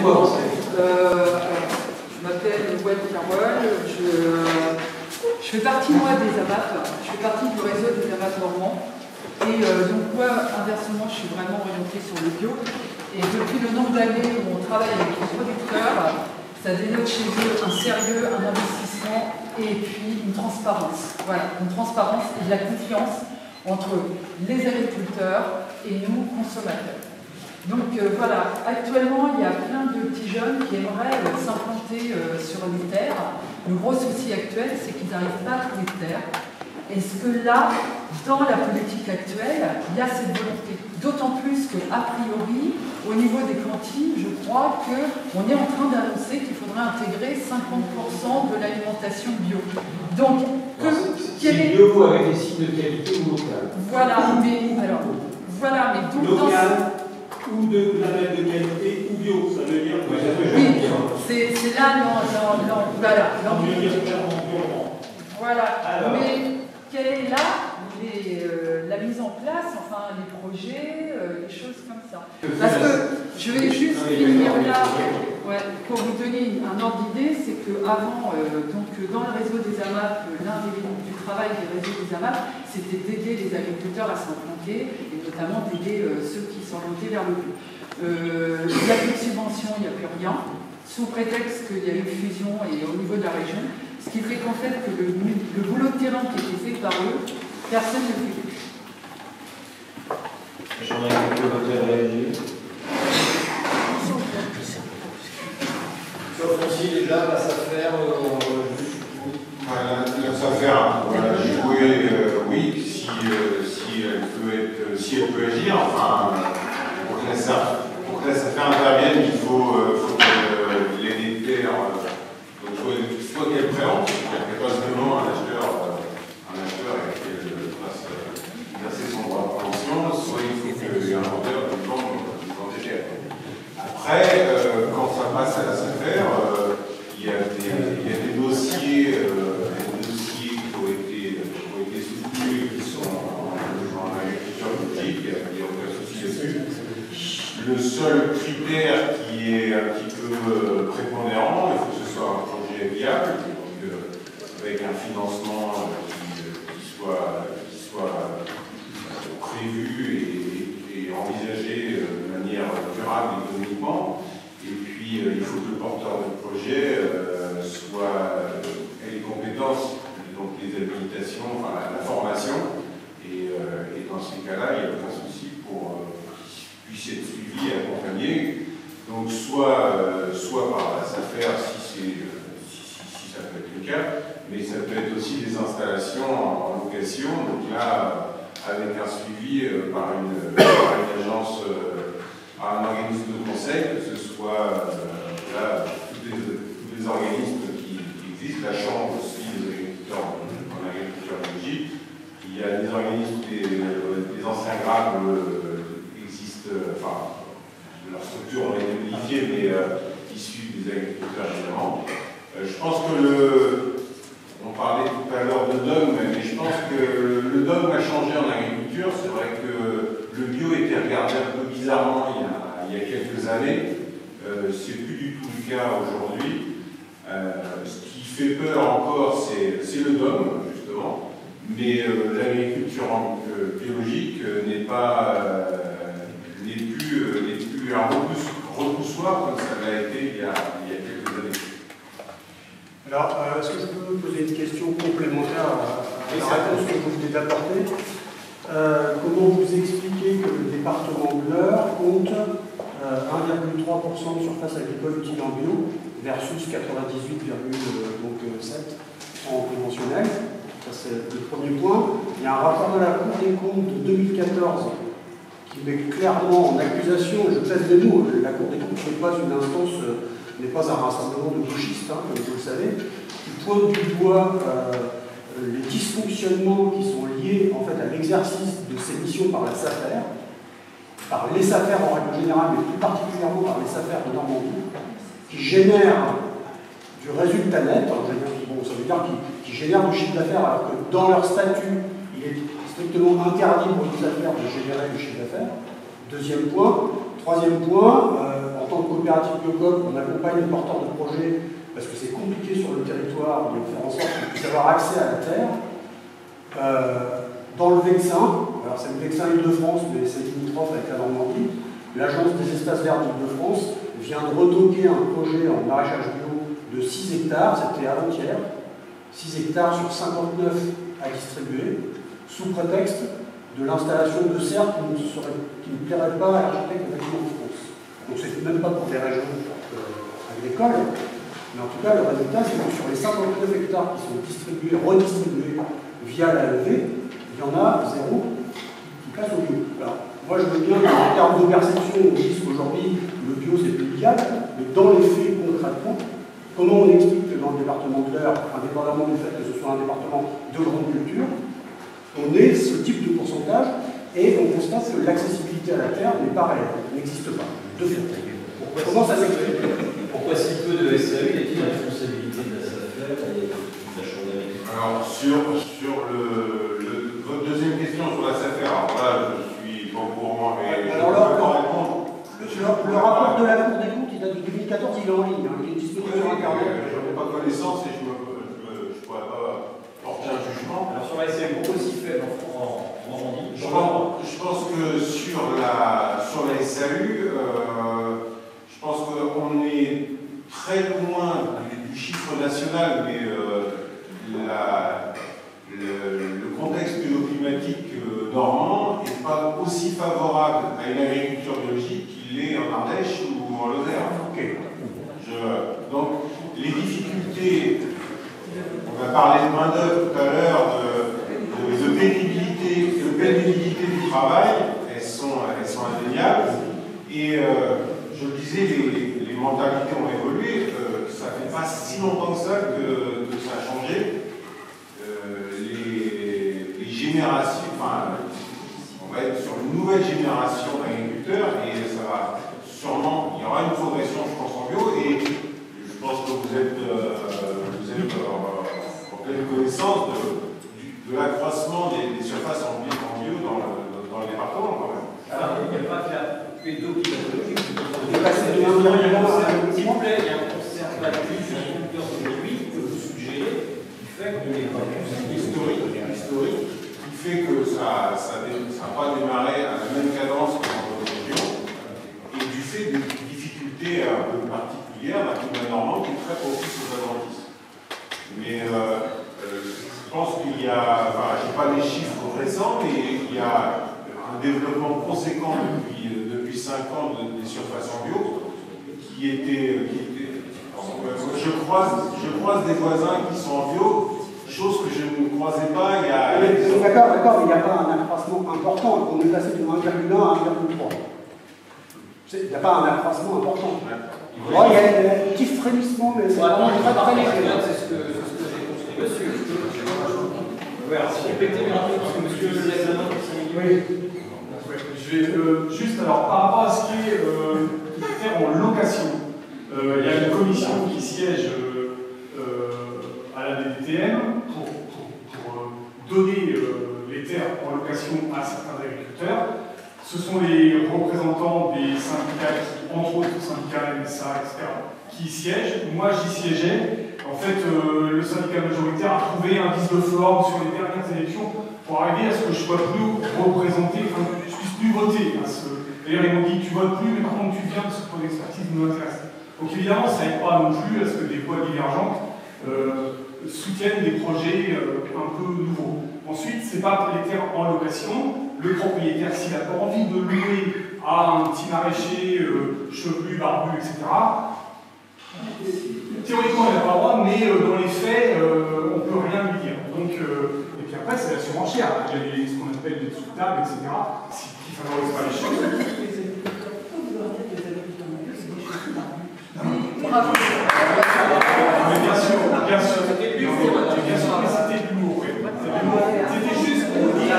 Présentez-moi. Je m'appelle Wade Carole, je fais partie, moi, des AMAP, je fais partie du réseau des AMAP normands. Et donc, moi, inversement, je suis vraiment orientée sur le bio. Et depuis le nombre d'années où on travaille avec les producteurs, ça dénote chez eux un sérieux, un investissement et puis une transparence. Voilà, une transparence et de la confiance entre les agriculteurs et nous, consommateurs. Donc voilà, actuellement, il y a plein de petits jeunes qui aimeraient s'implanter sur les terres. Le gros souci actuel, c'est qu'ils n'arrivent pas à trouver de terre. Est-ce que là, dans la politique actuelle, il y a cette volonté? D'autant plus qu'a priori, au niveau des cantines, je crois qu'on est en train d'annoncer qu'il faudrait intégrer 50% de l'alimentation bio. Donc, c'est bio avec des signes de qualité ou local. Voilà, mais alors, voilà, mais donc local ou de label de qualité ou bio, ça veut dire que oui, c'est là, non, voilà. Voilà, alors, mais quelle est là la mise en place, enfin les projets, les choses comme ça. Parce que je vais juste finir là, ouais, pour vous donner un ordre d'idée, c'est qu'avant, donc dans le réseau des AMAP, l'un des du travail des réseaux des AMAP, c'était d'aider les agriculteurs à s'implanter et notamment d'aider ceux qui s'orientaient vers le bio. Il n'y a plus de subventions, il n'y a plus rien, sous prétexte qu'il y a eu fusion et au niveau de la région, ce qui fait qu'en fait que le boulot de terrain qui était fait par eux, personne ne le fait plus. J'aimerais que votre réagir. Sauf aussi déjà la SAFER, la SAFER, voilà, oui, si elle peut agir, enfin, pour que la SAFER intervienne, il faut que les terres, soit qu'elle préempte, qu'elle passe vraiment un acheteur et qu'elle fasse verser son droit de préemption, soit il faut qu'il y ait un vendeur qui vend des terres. Après, quand ça passe à la SAFER, il y a des dossiers qui ont été soutenus, qui sont en agriculture biologique, il n'y a aucun souci là-dessus. Le seul critère qui est un petit peu prépondérant, il faut que ce soit un projet viable, donc avec un financement qui soit prévu et envisagé de manière durable économiquement. Et puis il faut que le porteur de projet ait les compétences, donc les habilitations, enfin la formation. Et dans ces cas-là, il n'y a aucun souci pour qu'il puisse être suivi et accompagné. Donc soit par la SAFER si ça peut être le cas, mais ça peut être aussi des installations en location. Donc là, avec un suivi par une agence, par un organisme de conseil, que ce soit là, tous les organismes qui existent, la Chambre aussi des agriculteurs en agriculture biologique. Il y a des organismes, des anciens grades existent, enfin, leur structure on a été modifiée, mais issus des agriculteurs évidemment. Je pense que on parlait tout à l'heure de dogme, mais je pense que le dogme a changé en agriculture. C'est vrai que le bio était regardé un peu bizarrement il y a quelques années. C'est plus du tout le cas aujourd'hui. Ce qui fait peur encore, c'est le dogme, justement. Mais l'agriculture biologique n'est plus un repoussoir comme ça l'a été il y a quelques années. alors, est-ce que je peux poser une question complémentaire à la réponse que vous venez d'apporter? Comment vous expliquez que le département de l'Eure compte 1,3% de surface agricole utile en bio versus 98,7% en conventionnel? Ça, c'est le premier point. Il y a un rapport de la Cour des comptes de 2014 qui met clairement en accusation, et je pèse les mots, la Cour des comptes n'est pas une instance, n'est pas un rassemblement de gauchistes, hein, comme vous le savez, qui pointe du doigt les dysfonctionnements qui sont liés en fait à l'exercice de ces missions par la SAFER, par les SAFER en règle générale, mais plus particulièrement par les SAFER de Normandie, qui génèrent du résultat net, bon, ça veut dire qu'ils génèrent du chiffre d'affaires, alors que dans leur statut, il est strictement interdit pour les SAFER de générer du chiffre d'affaires. Deuxième point. Troisième point, en tant que coopérative Biocoop, on accompagne les porteurs de projets parce que c'est compliqué sur le territoire de faire en sorte qu'ils puissent avoir accès à la terre. Dans le Vexin, alors c'est le Vexin Île-de-France, mais c'est limitrophe avec la Normandie, l'Agence des espaces verts d'Île-de-France vient de retoquer un projet en maraîchage bio de 6 hectares, c'était avant-hier, 6 hectares sur 59 à distribuer, sous prétexte de l'installation de serres qui ne plairaient pas à l'architecte de bâtiments de France. Donc c'est même pas pour des régions agricoles, mais en tout cas le résultat c'est que sur les 59 hectares qui sont distribués, redistribués via l'AEV, il y en a 0 qui passe au bio. Alors, moi je veux bien qu'en termes de perception, on dise qu'aujourd'hui le bio c'est plus viable, mais dans les faits concrètement, comment on explique que dans le département de l'Eure, indépendamment du fait que ce soit un département de grande culture, on ait ce type de pourcentage et on constate que l'accessibilité à la terre n'est pas réelle, n'existe pas. De fait. Comment ça s'explique? Pourquoi si peu de SAU est-il la responsabilité de la SAFER et de la Chambre d'agriculture? Alors, sur votre deuxième question sur la SAFER, alors là, je suis pas au courant, mais alors là, le rapport de la Cour des comptes, il date de 2014, il est en ligne, il est disponible sur Internet. Je n'en ai pas connaissance et je ne pourrais pas porter un jugement. Alors sur la SAU, pourquoi si faible en Normandie? Je pense que sur la SAU, je pense qu'on est très loin du chiffre national, mais le contexte bioclimatique normand n'est pas aussi favorable à une agriculture biologique qu'il l'est en Ardèche ou en Lozère. Okay. Donc, les difficultés, on a parlé de main-d'œuvre tout à l'heure, de pénibilité du travail, elles sont indéniables. Et je le disais, les mentalités ont évolué. Ça ne fait pas si longtemps que ça que ça a changé. Les générations, enfin, on va être sur une nouvelle génération d'agriculteurs et ça va sûrement, il y aura une progression, je pense, en bio. Et je pense que vous êtes en pleine connaissance de l'accroissement des surfaces en bio dans le département, quand même. Alors, il n'y a pas que la pédoclimatologie qui est passé de 1 million à s'il vous plaît, il y a un conservatisme aujourd'hui que vous suggérez qui fait qu'on n'est pas plus historique qui fait que ça n'a pas démarré à la même cadence que dans votre région et du fait de difficultés un peu particulières d'un climat normand qui est très propice aux adventistes. Mais je pense qu'il y a, enfin, je n'ai pas les chiffres récents, mais il y a un développement conséquent depuis 5 ans des surfaces en bio qui était je croise des voisins qui sont en bio, chose que je ne croisais pas il y a... D'accord, mais il n'y a pas un accroissement important, on est passé de 1,1 à 1,3. Il n'y a pas un accroissement important. Il y a un petit frémissement, mais c'est vraiment très léger. C'est ce que j'ai construit, monsieur. Oui, alors si répétez bien rapide, parce que monsieur le examen, oui. Je vais juste, alors, par rapport à ce qui est terre en location, il y a une commission qui siège à la DDTM pour donner les terres en location à certains agriculteurs. Ce sont les représentants des syndicats, entre autres syndicats, MSA, etc., qui y siègent. Moi, j'y siégeais. En fait, le syndicat majoritaire a trouvé un vice de forme sur les dernières élections pour arriver à ce que je ne sois plus représenté, enfin, que je ne puisse plus voter. D'ailleurs, ils m'ont dit, tu votes plus, mais par contre, tu viens parce que ton expertise nous intéresse. Donc évidemment, ça n'aide pas non plus à ce que des voix divergentes soutiennent des projets un peu nouveaux. Ensuite, ce n'est pas les terres en location. Le propriétaire, s'il n'a pas envie de louer à un petit maraîcher chevelu, barbu, etc., théoriquement, il n'a pas le droit, mais dans les faits, on ne peut rien lui dire. Donc, et puis après, c'est la surenchère. Il y a ce qu'on appelle des sous-tables, etc., qui ne favorisent pas les choses. Mais bien sûr, c'était plus lourd. Bien sûr, mais c'était plus lourd. C'était juste pour dire.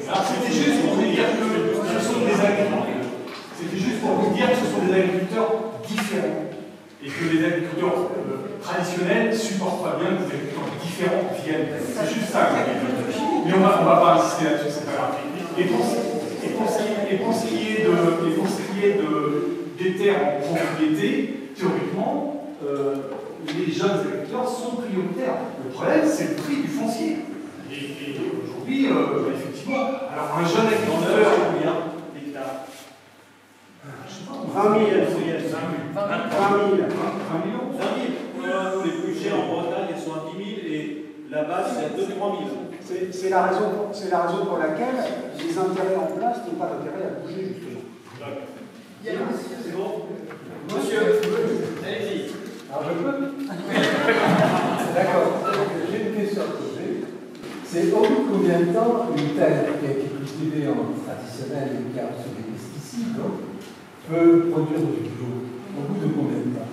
Alors, c'était juste pour vous dire que ce sont des agriculteurs. C'était juste pour vous dire que ce sont des agriculteurs différents. Et que les agriculteurs traditionnels ne supportent pas bien que des agriculteurs différents viennent. C'est juste ça. Mais on ne va pas insister là-dessus, c'est pas grave. Et pour ce qui est de pour ce qui est des terres en propriété, théoriquement, les jeunes électeurs sont prioritaires. Le problème, c'est le prix du foncier. Et aujourd'hui, effectivement, alors un jeune agriculteur, combien d'hectares? 20 000. 20 000. 20 000. 20 000. Les plus chers en Bretagne, elles sont à 10 000 et là-bas, c'est à 2 000 3 000. C'est la raison pour laquelle les intérêts en place n'ont pas d'intérêt à bouger, justement. C'est bon? Monsieur, allez-y. Alors je peux? D'accord. J'ai une question à poser. C'est au bout de combien de temps une terre qui a été cultivée en traditionnel et qui a reçu des pesticides peut produire du bio? Au bout de combien de temps?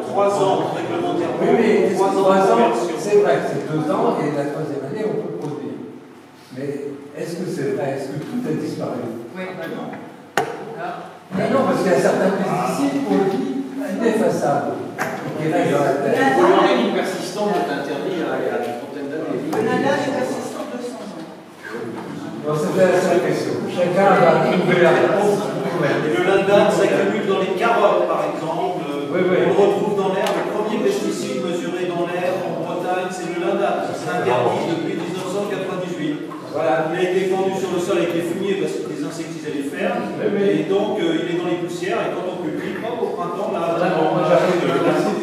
3 ans réglementairement. Oui, mais 3 3 ans, conversion. c'est vrai que c'est 2 ans et la 3e année on peut produire. Mais est-ce que c'est vrai? Est-ce que tout a disparu? Oui, maintenant. Mais non, parce qu'il y a certains pesticides qu'on dit ineffaçables. Qui restent dans la terre. Le polluant persistant est interdit il y a une trentaine d'années. Le langage est persistant 200 ans. Non, c'était la seule question. Chacun va trouver la réponse. Et le lindane s'accumule dans les carottes, par exemple. Oui, oui. On le retrouve dans l'air. Le premier pesticide mesuré dans l'air en Bretagne, c'est le lindane. C'est interdit depuis 1998. Voilà. Il a été pendu sur le sol avec des fumiers parce que les insecticides allaient faire. Et donc, il est dans les poussières. Et quand on publie, pas au printemps, là, Moi, j'arrive de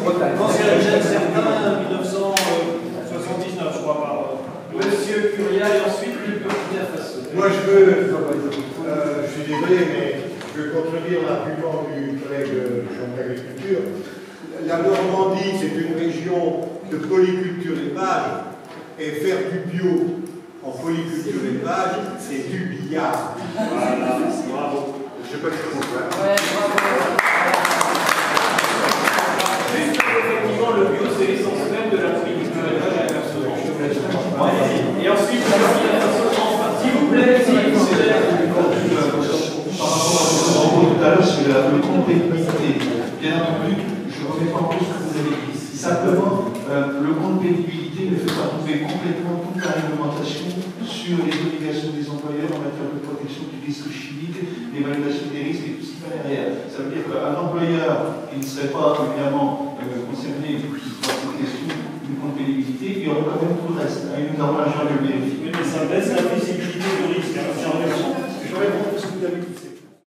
Bretagne. cancérigène certain, 1979, je crois, par Monsieur Curia, et ensuite le Burkina Faso. Moi, je suis désolé, mais je veux contredire l'argument du collègue chambre d'agriculture. La Normandie, c'est une région de polyculture élevage, et faire du bio en polyculture élevage, c'est du billard. Voilà, bravo. Je peux le contraire. Ouais, bravo. Effectivement, le bio, c'est l'essence même de la polyculture élevage à l'inversement. Et ensuite, s'il vous plaît, par rapport à ce que vous avez dit tout à l'heure sur la compétitivité, bien entendu, je ne remets pas en cause ce que vous avez dit. Simplement, le compte pénibilité ne fait pas tomber complètement toute la réglementation sur les obligations des employeurs en matière de protection du risque chimique, l'évaluation des risques et tout ce qui va derrière. Ça veut dire qu'un employeur qui ne serait pas évidemment concerné par cette question du compte pénibilité, il y aurait quand même tout le reste. Et nous avons un genre de vérifier. mais ça baisse la visibilité du risque. J'aurais